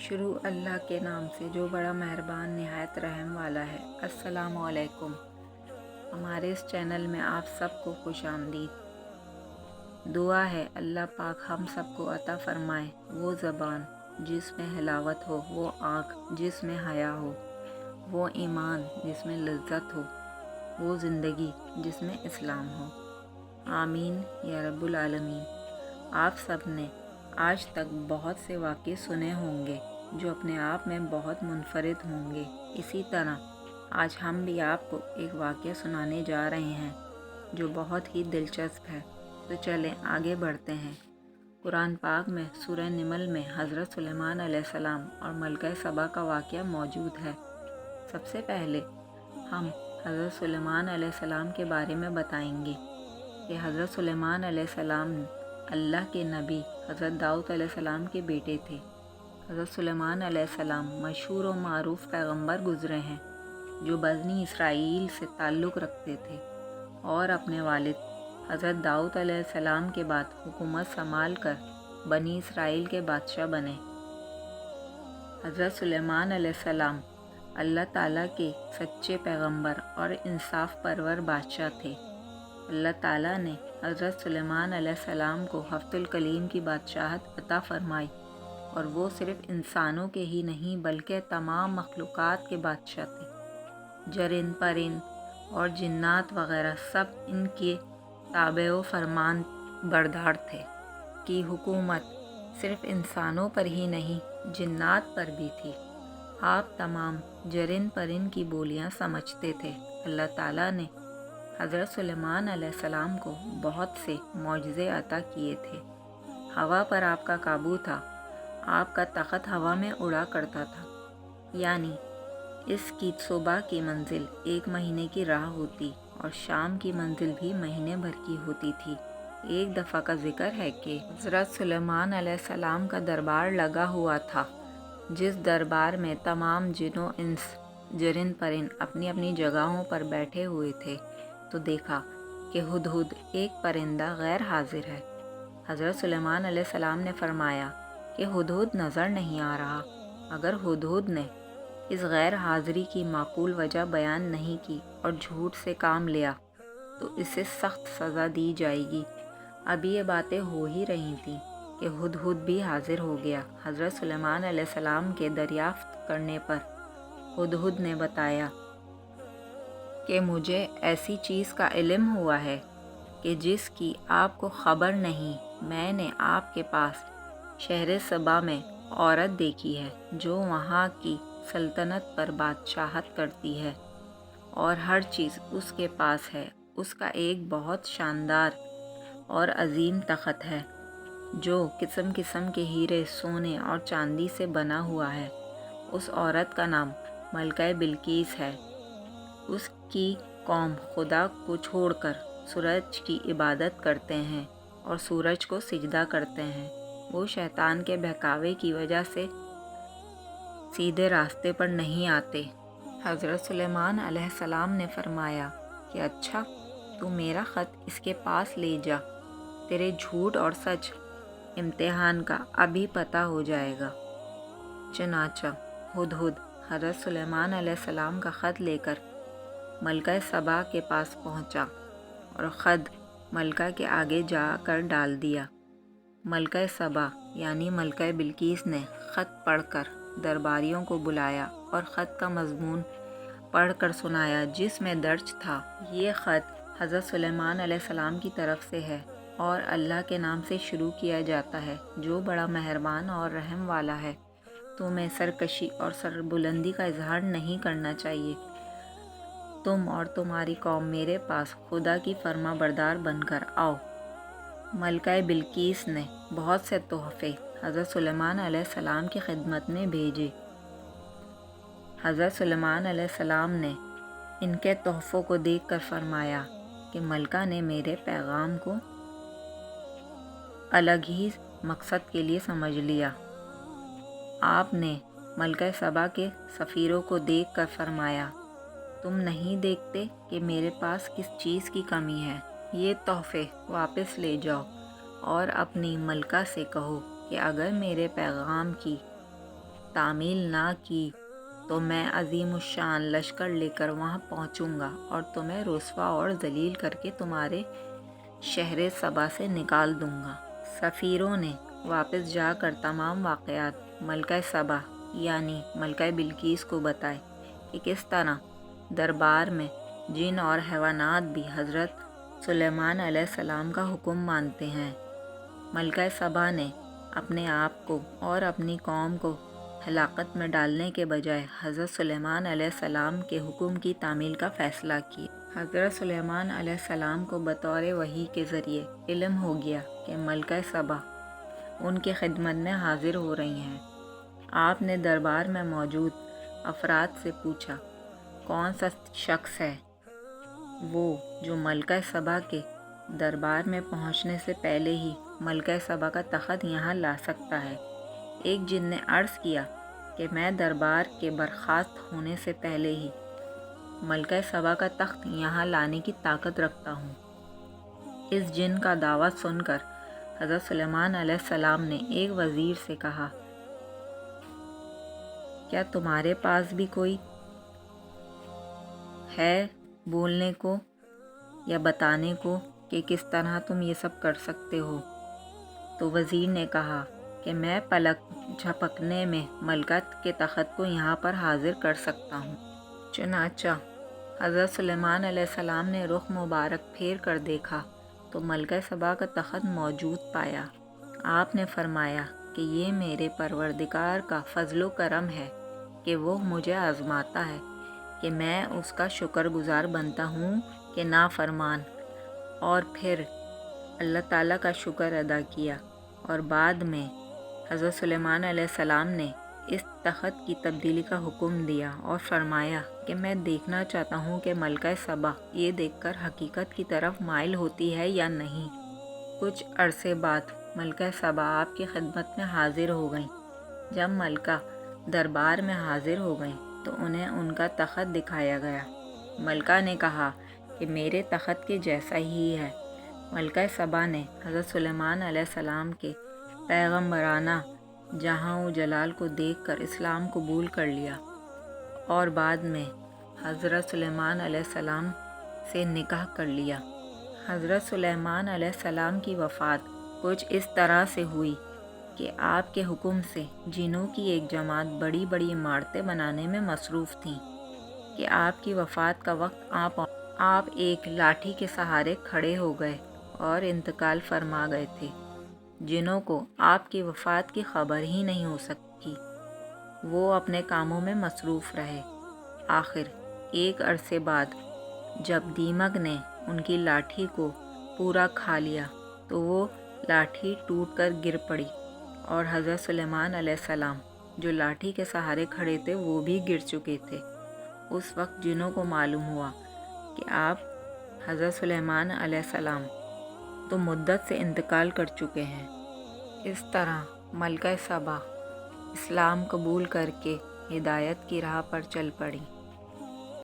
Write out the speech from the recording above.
شروع اللہ کے نام سے جو بڑا مہربان نہایت رحم والا ہے۔ السلام علیکم۔ ہمارے اس چینل میں آپ سب کو خوش آمدید۔ دعا ہے اللہ پاک ہم سب کو عطا فرمائے وہ زبان جس میں حلاوت ہو، وہ آنکھ جس میں حیا ہو، وہ ایمان جس میں لذت ہو، وہ زندگی جس میں اسلام ہو۔ آمین یا رب العالمین۔ آپ سب نے آج تک بہت سے واقعے سنے ہوں گے جو اپنے آپ میں بہت منفرد ہوں گے۔ اسی طرح آج ہم بھی آپ کو ایک واقعہ سنانے جا رہے ہیں جو بہت ہی دلچسپ ہے۔ تو چلیں آگے بڑھتے ہیں۔ قرآن پاک میں سورہ نمل میں حضرت سلیمان علیہ السلام اور ملکہ سبا کا واقعہ موجود ہے۔ سب سے پہلے ہم حضرت سلیمان علیہ السلام کے بارے میں بتائیں گے کہ حضرت سلیمان علیہ السلام اللہ کے نبی حضرت داؤد علیہ السلام کے بیٹے تھے۔ حضرت سلیمان علیہ السلام مشہور و معروف پیغمبر گزرے ہیں جو بنی اسرائیل سے تعلق رکھتے تھے اور اپنے والد حضرت داؤد علیہ السلام کے بعد حکومت سنبھال کر بنی اسرائیل کے بادشاہ بنے۔ حضرت سلیمان علیہ السلام اللہ تعالیٰ کے سچے پیغمبر اور انصاف پرور بادشاہ تھے۔ اللہ تعالیٰ نے حضرت سلیمان علیہ السلام کو ہفت الکلیم کی بادشاہت عطا فرمائی اور وہ صرف انسانوں کے ہی نہیں بلکہ تمام مخلوقات کے بادشاہ تھے۔ جرند پرند اور جنات وغیرہ سب ان کے تابع و فرمان بردار تھے۔ کی حکومت صرف انسانوں پر ہی نہیں جنات پر بھی تھی۔ آپ تمام جرند پرند کی بولیاں سمجھتے تھے۔ اللہ تعالیٰ نے حضرت سلیمان علیہ السلام کو بہت سے معجزے عطا کیے تھے۔ ہوا پر آپ کا قابو تھا۔ آپ کا تخت ہوا میں اڑا کرتا تھا، یعنی اس کی صبح کی منزل 1 مہینے کی راہ ہوتی اور شام کی منزل بھی مہینے بھر کی ہوتی تھی۔ ایک دفعہ کا ذکر ہے کہ حضرت سلیمان علیہ السلام کا دربار لگا ہوا تھا، جس دربار میں تمام جن و انس جرند پرند اپنی اپنی جگہوں پر بیٹھے ہوئے تھے تو دیکھا کہ ہدہد ایک پرندہ غیر حاضر ہے۔ حضرت سلیمان علیہ السلام نے فرمایا کہ ہدہد نظر نہیں آ رہا۔ اگر ہدہد نے اس غیر حاضری کی معقول وجہ بیان نہیں کی اور جھوٹ سے کام لیا تو اسے سخت سزا دی جائے گی۔ ابھی یہ باتیں ہو ہی رہی تھیں کہ ہدہد بھی حاضر ہو گیا۔ حضرت سلیمان علیہ السلام کے دریافت کرنے پر ہدہد نے بتایا کہ مجھے ایسی چیز کا علم ہوا ہے کہ جس کی آپ کو خبر نہیں۔ میں نے آپ کے پاس شہر سبا میں عورت دیکھی ہے جو وہاں کی سلطنت پر بادشاہت کرتی ہے اور ہر چیز اس کے پاس ہے۔ اس کا ایک بہت شاندار اور عظیم تخت ہے جو قسم قسم کے ہیرے، سونے اور چاندی سے بنا ہوا ہے۔ اس عورت کا نام ملکہ بلقیس ہے۔ اس کی قوم خدا کو چھوڑ کر سورج کی عبادت کرتے ہیں اور سورج کو سجدہ کرتے ہیں۔ وہ شیطان کے بہکاوے کی وجہ سے سیدھے راستے پر نہیں آتے۔ حضرت سلیمان علیہ السلام نے فرمایا کہ اچھا، تو میرا خط اس کے پاس لے جا، تیرے جھوٹ اور سچ امتحان کا ابھی پتہ ہو جائے گا۔ چنانچہ ہدہد حضرت سلیمان علیہ السلام کا خط لے کر ملکہ سبا کے پاس پہنچا اور خط ملکہ کے آگے جا کر ڈال دیا۔ ملکہ سبا یعنی ملکہ بلقیس نے خط پڑھ کر درباریوں کو بلایا اور خط کا مضمون پڑھ کر سنایا، جس میں درج تھا: یہ خط حضرت سلیمان علیہ السلام کی طرف سے ہے اور اللہ کے نام سے شروع کیا جاتا ہے جو بڑا مہربان اور رحم والا ہے۔ تمہیں سرکشی اور سربلندی کا اظہار نہیں کرنا چاہیے۔ تم اور تمہاری قوم میرے پاس خدا کی فرما بردار بن کر آؤ۔ ملکہ بلقیس نے بہت سے تحفے حضرت سلیمان علیہ السلام کی خدمت میں بھیجے۔ حضرت سلیمان علیہ السلام نے ان کے تحفوں کو دیکھ کر فرمایا کہ ملکہ نے میرے پیغام کو الگ ہی مقصد کے لیے سمجھ لیا۔ آپ نے ملکہ سبا کے سفیروں کو دیکھ کر فرمایا، تم نہیں دیکھتے کہ میرے پاس کس چیز کی کمی ہے؟ یہ تحفے واپس لے جاؤ اور اپنی ملکہ سے کہو کہ اگر میرے پیغام کی تعمیل نہ کی تو میں عظیم الشان لشکر لے کر وہاں پہنچوں گا اور تمہیں رسوا اور ذلیل کر کے تمہارے شہر سبا سے نکال دوں گا۔ سفیروں نے واپس جا کر تمام واقعات ملکہ سبا یعنی ملکہ بلقیس کو بتائے کہ کس طرح دربار میں جن اور حیوانات بھی حضرت سلیمان علیہ السلام کا حکم مانتے ہیں۔ ملکہ سبا نے اپنے آپ کو اور اپنی قوم کو ہلاکت میں ڈالنے کے بجائے حضرت سلیمان علیہ السلام کے حکم کی تعمیل کا فیصلہ کیا۔ حضرت سلیمان علیہ السلام کو بطور وحی کے ذریعے علم ہو گیا کہ ملکہ سبا ان کی خدمت میں حاضر ہو رہی ہیں۔ آپ نے دربار میں موجود افراد سے پوچھا، کون سا شخص ہے وہ جو ملکہ سبا کے دربار میں پہنچنے سے پہلے ہی ملکہ سبا کا تخت یہاں لا سکتا ہے؟ ایک جن نے عرض کیا کہ میں دربار کے برخاست ہونے سے پہلے ہی ملکہ سبا کا تخت یہاں لانے کی طاقت رکھتا ہوں۔ اس جن کا دعویٰ سن کر حضرت سلیمان علیہ السلام نے ایک وزیر سے کہا، کیا تمہارے پاس بھی کوئی ہے بولنے کو یا بتانے کو کہ کس طرح تم یہ سب کر سکتے ہو؟ تو وزیر نے کہا کہ میں پلک جھپکنے میں ملکہ کے تخت کو یہاں پر حاضر کر سکتا ہوں۔ چنانچہ حضرت سلیمان علیہ السلام نے رخ مبارک پھیر کر دیکھا تو ملکہ سبا کا تخت موجود پایا۔ آپ نے فرمایا کہ یہ میرے پروردگار کا فضل و کرم ہے کہ وہ مجھے آزماتا ہے کہ میں اس کا شکر گزار بنتا ہوں کہ نافرمان۔ اور پھر اللہ تعالیٰ کا شکر ادا کیا اور بعد میں حضرت سلیمان علیہ السلام نے اس تخت کی تبدیلی کا حکم دیا اور فرمایا کہ میں دیکھنا چاہتا ہوں کہ ملکہ سبا یہ دیکھ کر حقیقت کی طرف مائل ہوتی ہے یا نہیں۔ کچھ عرصے بعد ملکہ سبا آپ کی خدمت میں حاضر ہو گئیں۔ جب ملکہ دربار میں حاضر ہو گئیں تو انہیں ان کا تخت دکھایا گیا۔ ملکہ نے کہا کہ میرے تخت کے جیسا ہی ہے۔ ملکہ سبا نے حضرت سلیمان علیہ السلام کے پیغمبرانہ جہاں و جلال کو دیکھ کر اسلام قبول کر لیا اور بعد میں حضرت سلیمان علیہ السلام سے نکاح کر لیا۔ حضرت سلیمان علیہ السلام کی وفات کچھ اس طرح سے ہوئی کہ آپ کے حکم سے جنوں کی ایک جماعت بڑی بڑی عمارتیں بنانے میں مصروف تھیں کہ آپ کی وفات کا وقت آپ ایک لاٹھی کے سہارے کھڑے ہو گئے اور انتقال فرما گئے تھے۔ جنوں کو آپ کی وفات کی خبر ہی نہیں ہو سکی، وہ اپنے کاموں میں مصروف رہے۔ آخر ایک عرصے بعد جب دیمک نے ان کی لاٹھی کو پورا کھا لیا تو وہ لاٹھی ٹوٹ کر گر پڑی اور حضرت سلیمان علیہ السلام جو لاٹھی کے سہارے کھڑے تھے وہ بھی گر چکے تھے۔ اس وقت جنوں کو معلوم ہوا کہ آپ حضرت سلیمان علیہ السلام تو مدت سے انتقال کر چکے ہیں۔ اس طرح ملکہ سبا اسلام قبول کر کے ہدایت کی راہ پر چل پڑی۔